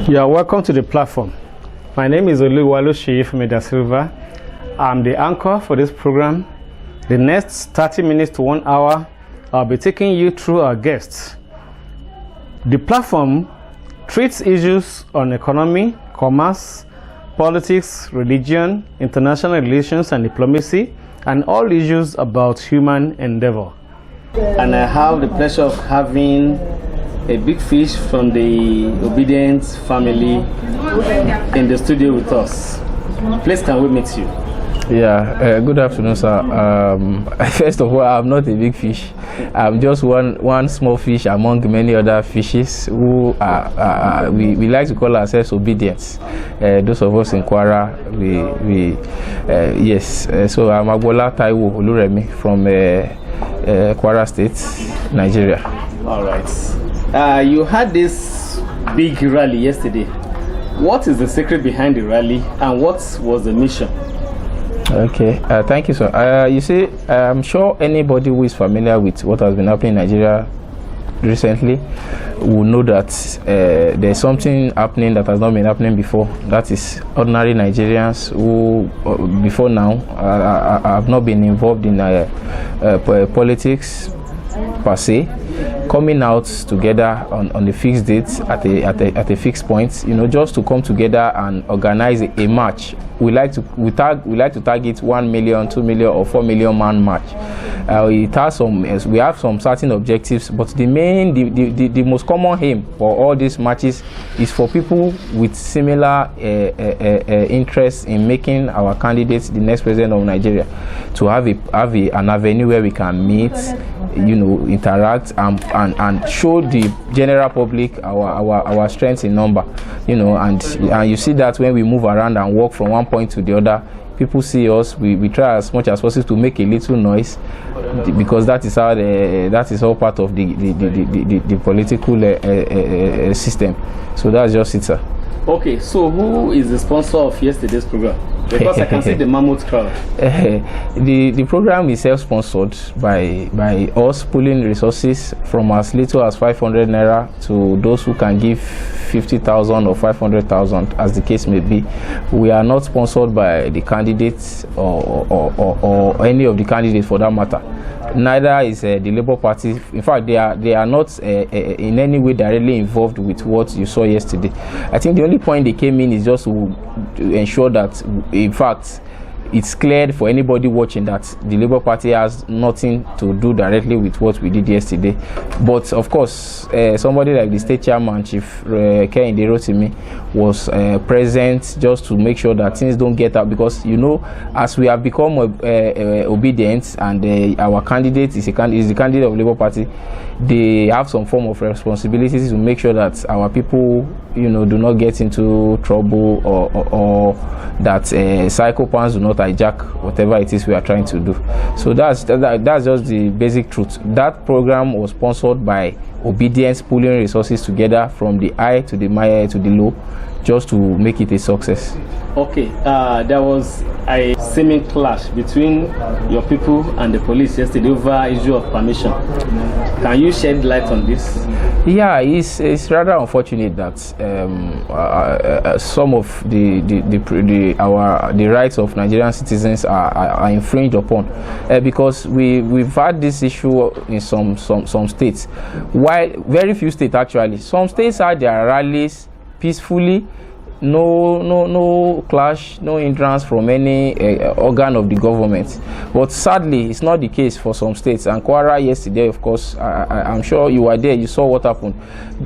You are welcome to the platform. My name is Oluwalu Sheyi da Silva. I'm the anchor for this program. The next 30 minutes to 1 hour, I'll be taking you through our guests. The platform treats issues on economy, commerce, politics, religion, international relations and diplomacy, and all issues about human endeavor. And I have the pleasure of having a big fish from the Obideint family in the studio with us. Please, can we meet you? Yeah, good afternoon, sir. First of all, I'm not a big fish. I'm just one small fish among many other fishes who we like to call ourselves Obideint. Those of us in Kwara, yes. So I'm Agbola Taiwo Oluremi from Kwara State, Nigeria. All right. You had this big rally yesterday. What is the secret behind the rally and what was the mission? Okay, thank you, sir. You see, I'm sure anybody who is familiar with what has been happening in Nigeria recently will know that there's something happening that has not been happening before. That is ordinary Nigerians who before now have not been involved in politics per se, coming out together on a fixed date at a fixed point, you know, just to come together and organize a match. We like to target 1 million, 2 million, or 4 million man match. It has we have some certain objectives, but the most common aim for all these matches is for people with similar interests in making our candidates the next president of Nigeria to have an avenue where we can meet, you know, interact and show the general public our strength in number, you know, and you see that when we move around and walk from one point to the other, people see us. We try as much as possible to make a little noise, because that is all part of the political system. So that's just it, sir. Okay, so who is the sponsor of yesterday's program? Because I can see the mammoth crowd. The program is self-sponsored by us, pulling resources from as little as 500 naira to those who can give 50,000 or 500,000, as the case may be. We are not sponsored by the candidates or any of the candidates for that matter. Neither is the Labour Party. In fact, they are not in any way directly involved with what you saw yesterday. I think the only point they came in is just to ensure that, in fact, it's cleared for anybody watching that the Labour Party has nothing to do directly with what we did yesterday. But of course, somebody like the state chairman, Chief Kehinde Rotimi, was present just to make sure that things don't get out, because, you know, as we have become Obideint and our candidate is the candidate of Labour Party, they have some form of responsibilities to make sure that our people, you know, do not get into trouble or that psychopaths do not hijack whatever it is we are trying to do. So that's just the basic truth. That program was sponsored by Obideint, pulling resources together from the high to the low, just to make it a success. Okay, there was a seeming clash between your people and the police yesterday over issue of permission. Can you shed light on this? Yeah, it's rather unfortunate that some of the rights of Nigerian citizens are infringed upon, because we've had this issue in some states, while very few states actually. Some states had their rallies peacefully, no clash, no hindrance from any organ of the government. But sadly, it's not the case for some states. And Kwara yesterday, of course, I'm sure you were there, you saw what happened.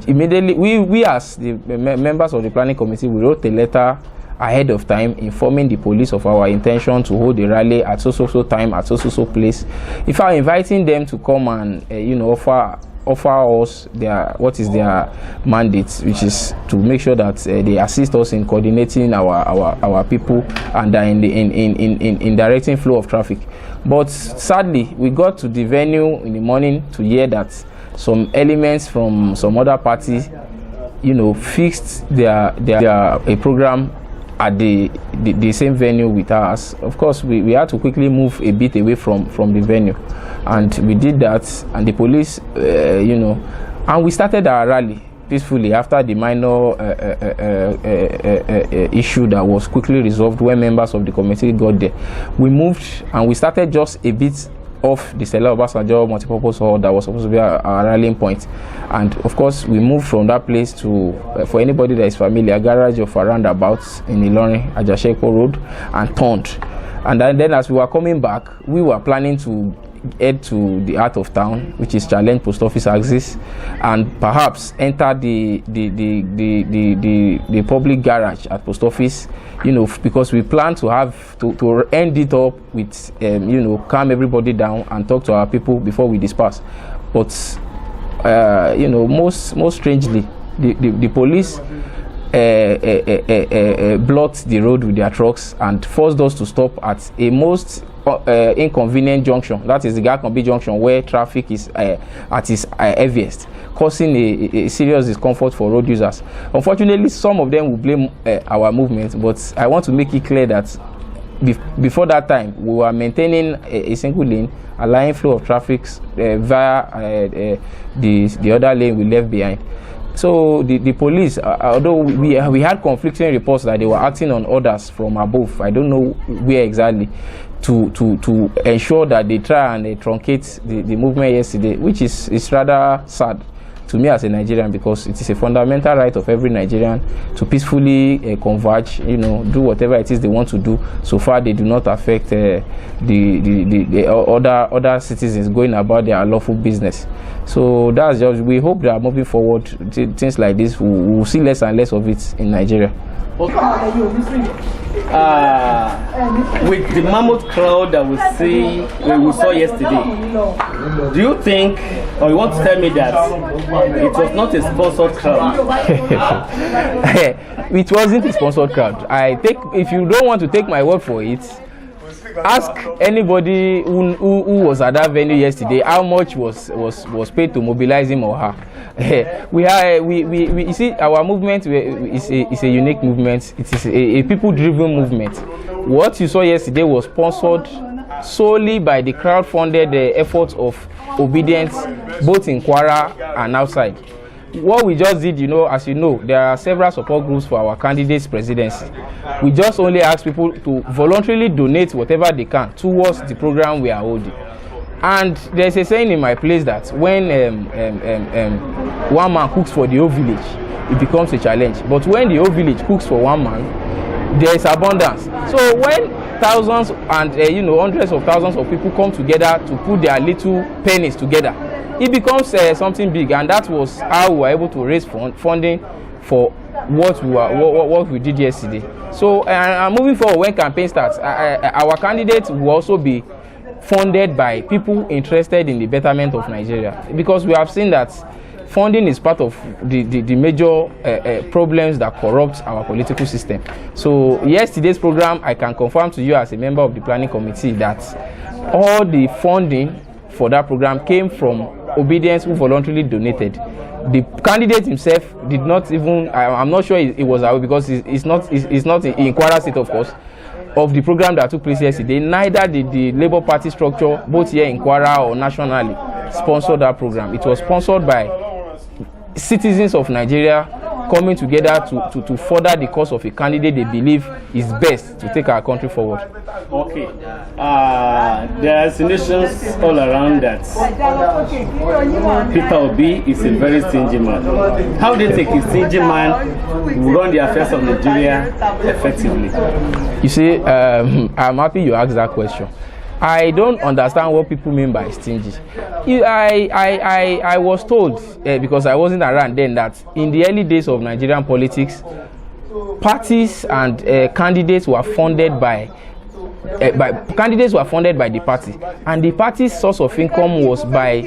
Immediately, we as the members of the planning committee, we wrote a letter ahead of time informing the police of our intention to hold the rally at so time at so place. In fact, inviting them to come and you know, offer us what is their mandate, which is to make sure that they assist us in coordinating our people and in directing flow of traffic. But sadly, we got to the venue in the morning to hear that some elements from some other parties, you know, fixed their program at the same venue with us. Of course, we had to quickly move a bit away from the venue, and we did that. And the police, you know, and we started our rally. peacefully after the minor issue that was quickly resolved when members of the committee got there. We moved and we started just a bit off the Stella Obasanjo multipurpose hall that was supposed to be our rallying point, and of course we moved from that place to for anybody that is familiar, garage of a roundabout in Ilorin, Ajashekpo Road, and turned. And then as we were coming back, we were planning to head to the heart of town, which is Challenge Post Office axis, and perhaps enter the public garage at Post Office, you know, because we plan to have to end it up with you know, calm everybody down and talk to our people before we disperse. But you know, most strangely, the police blocked the road with their trucks and forced us to stop at a most inconvenient junction, that is the Gakambi junction, where traffic is at its heaviest, causing a serious discomfort for road users. Unfortunately, some of them will blame our movement, but I want to make it clear that before that time we were maintaining a single lane, allowing flow of traffic via the other lane we left behind. So the police, although we had conflicting reports that they were acting on orders from above, I don't know where exactly, to ensure that they try and truncate the movement yesterday, which is rather sad to me as a Nigerian, because it is a fundamental right of every Nigerian to peacefully converge, you know, do whatever it is they want to do, so far they do not affect the other citizens going about their lawful business. So that's just, we hope that moving forward, things like this, we'll see less and less of it in Nigeria. Okay. With the mammoth crowd that we saw yesterday, do you think, or you want to tell me that it was not a sponsored crowd? It wasn't a sponsored crowd. If you don't want to take my word for it, ask anybody who was at that venue yesterday how much was paid to mobilize him or her. We you see, our movement is a unique movement. It is a people-driven movement. What you saw yesterday was sponsored solely by the crowd-funded efforts of Obideint, both in Kwara and outside. What we just did, you know, as you know, there are several support groups for our candidate's presidency. We just only ask people to voluntarily donate whatever they can towards the program we are holding. And there's a saying in my place that when one man cooks for the whole village, it becomes a challenge. But when the whole village cooks for one man, there is abundance. So when thousands and you know, hundreds of thousands of people come together to put their little pennies together, it becomes something big, and that was how we were able to raise funding for what we did yesterday. So moving forward, when campaign starts, our candidates will also be funded by people interested in the betterment of Nigeria, because we have seen that funding is part of the major problems that corrupt our political system. So yesterday's program, I can confirm to you as a member of the planning committee that all the funding for that program came from Obideint, who voluntarily donated. The candidate himself did not even, I'm not sure it was aware, because it's not in Kwara State, of course, of the program that took place yesterday. Neither did the Labour Party structure, both here in Kwara or nationally, sponsor that program. It was sponsored by citizens of Nigeria coming together to further the cause of a candidate they believe is best to take our country forward. Okay. There are insinuations all around that Peter Obi is a very stingy man. How do you think a stingy man will run the affairs of Nigeria effectively? You see, I'm happy you asked that question. I don't understand what people mean by stingy. I was told, because I wasn't around then, that in the early days of Nigerian politics, parties and candidates were funded by the party, and the party's source of income was by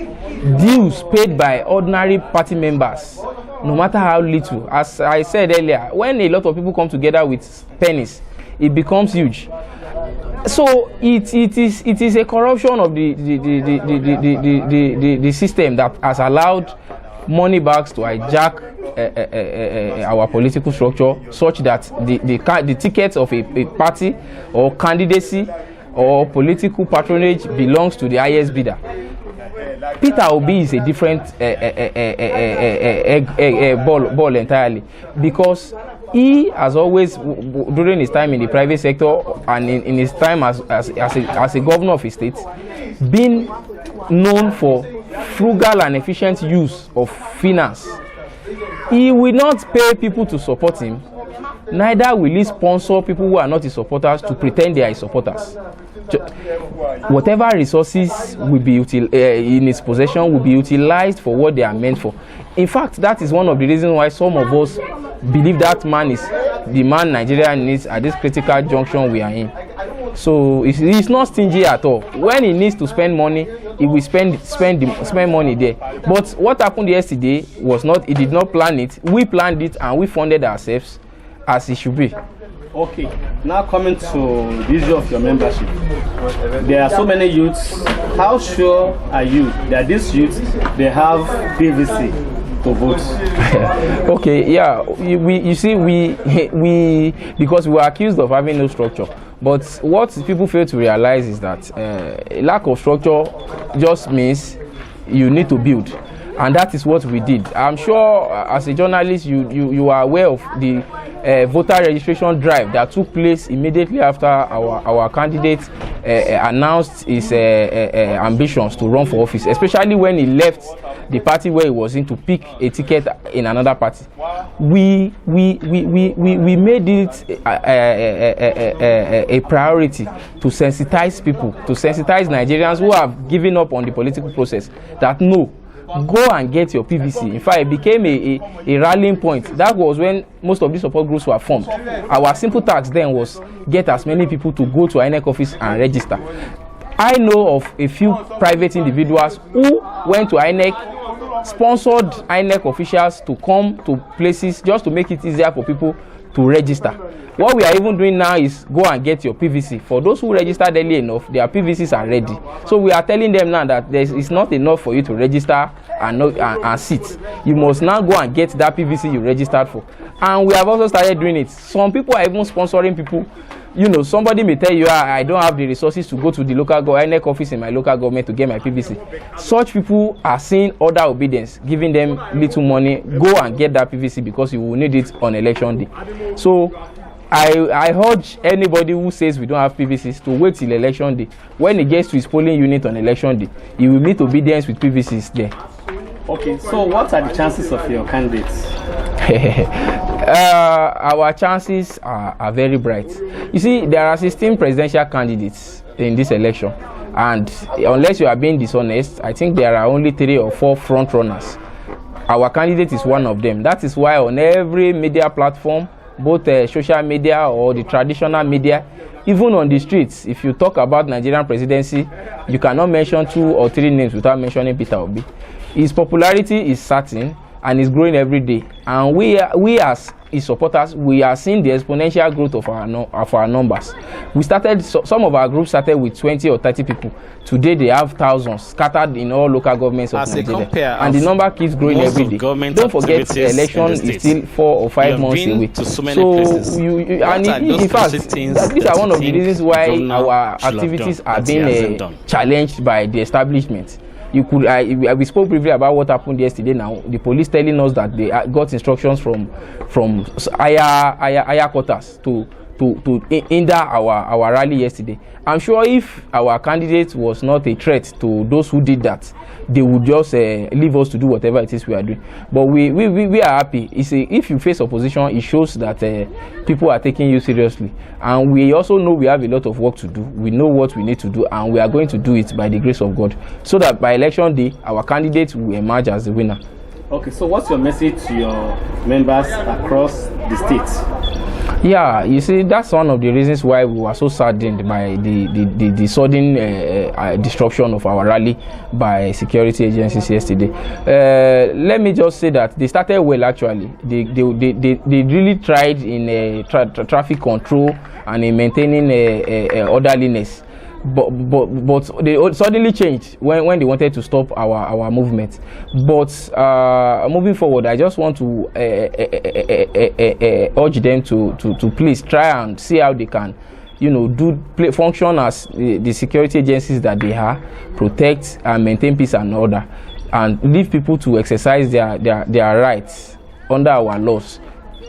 dues paid by ordinary party members, no matter how little. As I said earlier, when a lot of people come together with pennies, it becomes huge. So it is a corruption of the system that has allowed money bags to hijack our political structure, such that the tickets of a party or candidacy or political patronage belongs to the highest bidder. Peter Obi is a different ball entirely, because he has always, during his time in the private sector and in his time as a governor of his state, been known for frugal and efficient use of finance. He will not pay people to support him, neither will he sponsor people who are not his supporters to pretend they are his supporters. Whatever resources will be in his possession will be utilized for what they are meant for. In fact, that is one of the reasons why some of us believe that man is the man Nigeria needs at this critical junction we are in. So he's not stingy at all. When he needs to spend money, he will spend money there. But what happened yesterday was not, he did not plan it. We planned it and we funded ourselves as it should be. Okay, now coming to the issue of your membership. There are so many youths. How sure are you that these youths, they have PVC to vote? Okay, yeah, you see, we because we were accused of having no structure. But what people fail to realize is that lack of structure just means you need to build, and that is what we did. I'm sure as a journalist you are aware of the voter registration drive that took place immediately after our candidate announced his ambitions to run for office, especially when he left the party where he was in to pick a ticket in another party. We made it a priority to sensitize people, to sensitize Nigerians who have given up on the political process, that no, go and get your PVC. In fact, it became a rallying point. That was when most of the support groups were formed. Our simple task then was get as many people to go to INEC office and register. I know of a few private individuals who went to INEC, sponsored INEC officials to come to places just to make it easier for people to register. What we are even doing now is go and get your PVC. For those who registered early enough, their PVCs are ready. So we are telling them now that it's not enough for you to register and sit. You must now go and get that PVC you registered for. And we have also started doing it. Some people are even sponsoring people. You know, somebody may tell you, I don't have the resources to go to the local INEC office in my local government to get my PVC. Such people are seeing other Obideint giving them little money. Go and get that PVC because you will need it on election day. So I urge anybody who says we don't have PVCs to wait till election day. When he gets to his polling unit on election day, he will meet Obideint with PVCs there. Okay, so what are the chances of your candidates? Our chances are very bright. You see, there are 16 presidential candidates in this election, and unless you are being dishonest, I think there are only 3 or 4 front runners. Our candidate is one of them. That is why on every media platform, both social media or the traditional media, even on the streets, if you talk about Nigerian presidency, you cannot mention 2 or 3 names without mentioning Peter Obi. His popularity is certain and is growing every day, and we as his supporters, we are seeing the exponential growth of our numbers. We started, some of our groups started with 20 or 30 people. Today they have thousands scattered in all local governments of Nigeria, and the number keeps growing every day. Don't forget, the election is still 4 or 5 months away. In fact, these are one of the reasons why our activities are being challenged by the establishment. We spoke briefly about what happened yesterday. Now the police telling us that they got instructions from higher quarters to hinder our rally yesterday. I'm sure if our candidate was not a threat to those who did that, they would just leave us to do whatever it is we are doing. But we are happy. If you face opposition, it shows that people are taking you seriously. And we also know we have a lot of work to do. We know what we need to do, and we are going to do it by the grace of God, so that by election day, our candidate will emerge as the winner. Okay, so what's your message to your members across the state? Yeah, you see, that's one of the reasons why we were so saddened by the sudden disruption of our rally by security agencies yesterday. Let me just say that they started well. Actually, they really tried in traffic control and in maintaining orderliness. But they suddenly changed when they wanted to stop our movement. But moving forward, I just want to urge them to please try and see how they can, function as the security agencies that they are, protect and maintain peace and order, and leave people to exercise their rights under our laws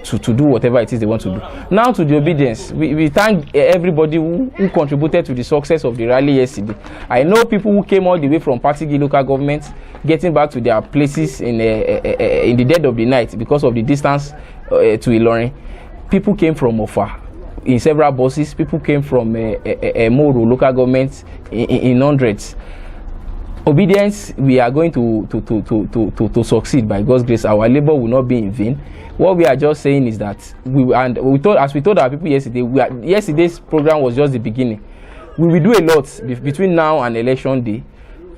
to do whatever it is they want to do. Now to the obedience, we thank everybody who contributed to the success of the rally yesterday. I know people who came all the way from Patigi local government, getting back to their places in the dead of the night because of the distance to Ilorin. People came from Ofa in several buses. People came from Moro local government in hundreds. Obedience, we are going to succeed by God's grace. Our labor will not be in vain. What we are just saying is that as we told our people yesterday, yesterday's program was just the beginning. We will do a lot between now and election day.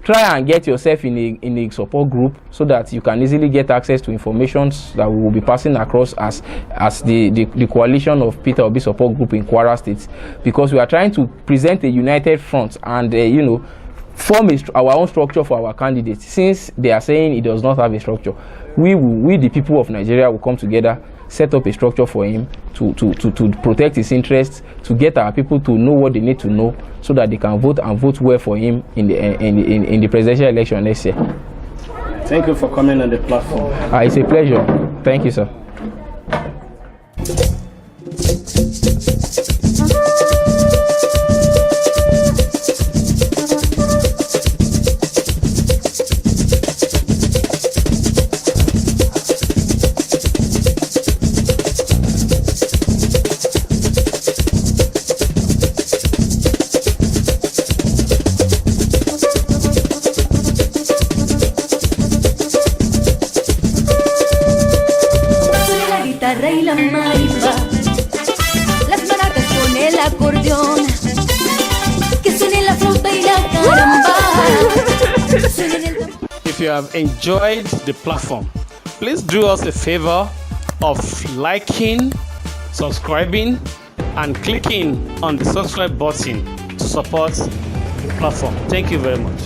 Try and get yourself in a support group so that you can easily get access to information that we will be passing across as the coalition of Peter Obi support group in Kwara State, because we are trying to present a united front and form our own structure for our candidate. Since they are saying it does not have a structure, we the people of Nigeria will come together, set up a structure for him to protect his interests, to get our people to know what they need to know so that they can vote and vote well for him in the presidential election next year. Thank you for coming on the platform. It's a pleasure. Thank you, sir. Y la marimba, las maracas con el acordeón, que suene la flauta y la caramba. If you have enjoyed the platform, please do us a favor of liking, subscribing, and clicking on the subscribe button to support the platform. Thank you very much.